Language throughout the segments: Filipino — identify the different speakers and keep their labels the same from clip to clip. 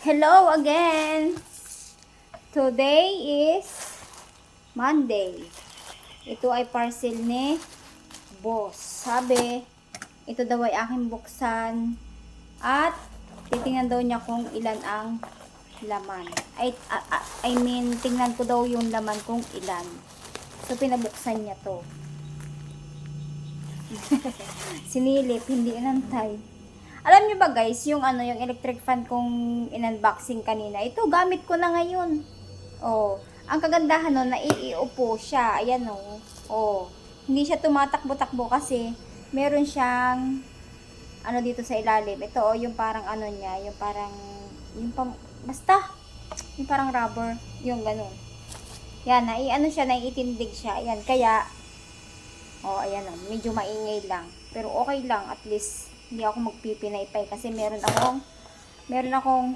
Speaker 1: Hello again! Today is Monday. Ito ay parcel ni Boss. Sabi, ito daw ay aking buksan at titingnan daw niya kung ilan ang laman. I mean, tingnan ko daw yung laman kung ilan. So, pinabuksan niya to. Sinilip, hindi inantay. Alam niyo ba guys, yung yung electric fan kong in-unboxing kanina, ito gamit ko na ngayon. Oh, ang kagandahan no, naiiupo siya. Ayan oh. Oh, hindi siya tumatakbo-takbo kasi meron siyang dito sa ilalim. Ito oh, yung parang niya, basta yung parang rubber, yung ganun. Yan, siya, naiitindig siya. Ayan, kaya ayan oh, medyo maingay lang. Pero okay lang, at least hindi ako magpipinaypay kasi meron akong meron akong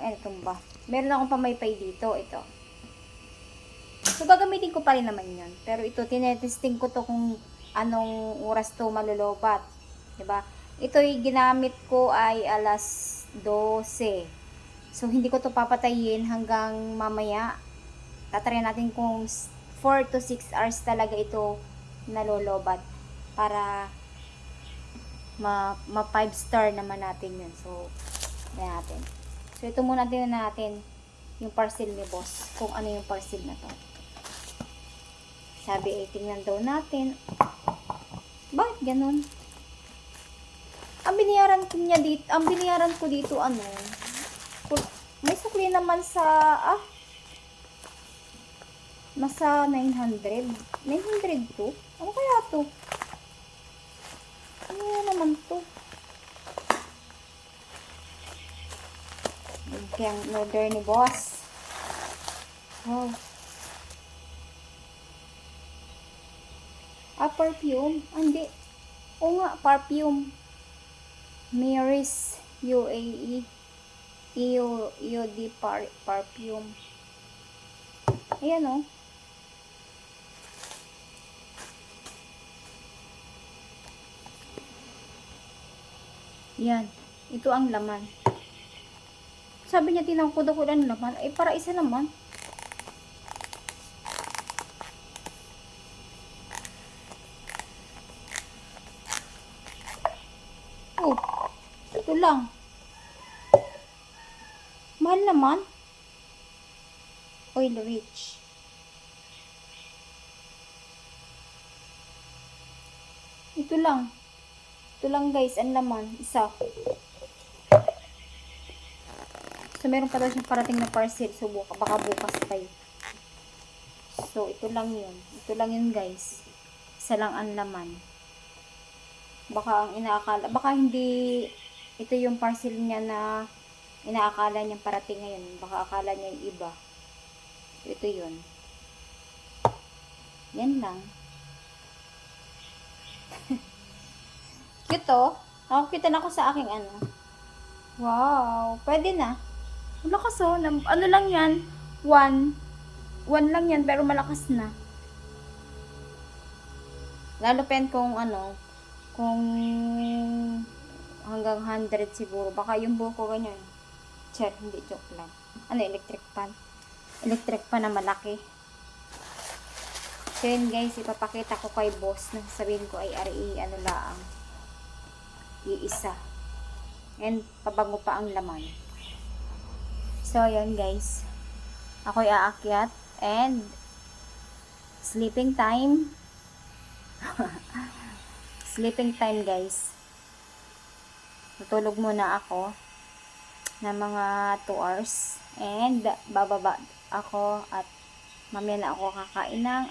Speaker 1: pamaypay dito, ito. So gagamitin ko pa rin naman 'yon. Pero ito tinetesting ko to kung anong oras to malulobat, 'di ba? Ito yung ginamit ko ay alas 12. So hindi ko to papatayin hanggang mamaya. Tatry natin kung 4 to 6 hours talaga ito nalolobat para ma 5 star naman natin yun. So, yan natin. So, ito muna tingnan natin yung parcel ni Boss. Kung ano yung parcel na to. Sabi, tingnan daw natin. Bakit ganun? Ang binayaran ko dito, may sukli naman sa, nasa 900. 900 to? Ano kaya to? Ano naman to? Kaya ang order ni Boss. Oh. Perfume. Hindi. O nga, perfume. Mary's UAE. EOD perfume. Ayan oh. Yan. Ito ang laman. Sabi niya, tinangkod ako ng laman. Ay, para isa naman. Oh, ito lang. Mahal naman. Oil rich. Ito lang. Ito lang guys, ang laman. Isa. So, meron pa daw siyang parating na parcel. So, baka bukas tayo. So, ito lang yun. Ito lang yun guys. Isa lang ang laman. Baka baka hindi ito yung parcel niya na inaakala niya parating ngayon. Baka akala niya yung iba. So, ito yun. Yan lang. Cute oh. Nakakita na ako sa aking Wow. Pwede na. Malakas oh. Ano lang yan? 1 lang yan pero malakas na. Lalo pen kung kung hanggang 100 siguro. Baka yung buko ganyan. Hindi, joke lang. Electric fan. Electric fan na malaki. So yun guys, ipapakita ko kay Boss na sabihin ko ay laang. Iisa. And pabango pa ang laman. So yun guys. Ako'y aakyat and sleeping time. Sleeping time guys. Tutulog muna ako na mga 2 hours and bababa ako at mamaya na ako kakain ng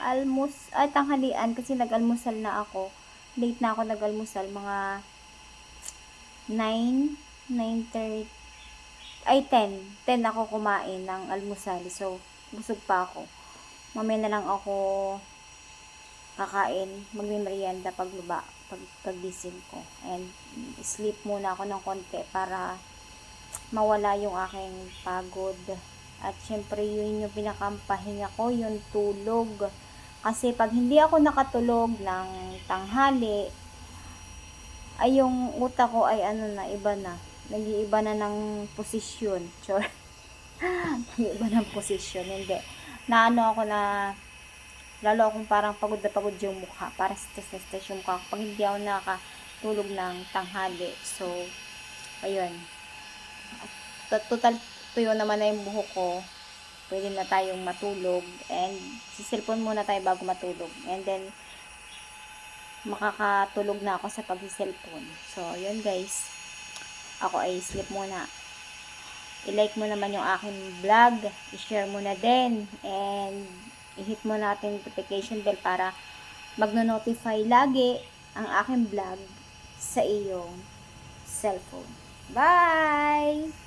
Speaker 1: tanghalian kasi nag-almusal na ako. Late na ako nag-almusal, mga 9:30 ay 10 ako kumain ng almusal. So, busog pa ako. Mamaya na lang ako kakain, magme-merienda paggising ko. And sleep muna ako ng konti para mawala yung aking pagod. At syempre yun yung pinakampahinga ko, yung tulog. Kasi pag hindi ako nakatulog ng tanghali, ay yung utak ko ay iba na. Nag-iiba na ng posisyon. Sure. Iba ng posisyon, hindi. Naano ako na, lalo akong parang pagod na pagod yung mukha, parang stress yung mukha pag hindi ako nakatulog ng tanghali. So, ayun. Total tuyo naman na yung buhok ko. Pwede na tayong matulog. And, sisilpon muna tayo bago matulog. And then, makakatulog na ako sa pagsiselfon. So, yun guys. Ako ay sleep muna. I-like mo naman yung aking vlog. I-share mo na din. And, i-hit mo natin notification bell para magno-notify lagi ang aking vlog sa iyong cellphone. Bye!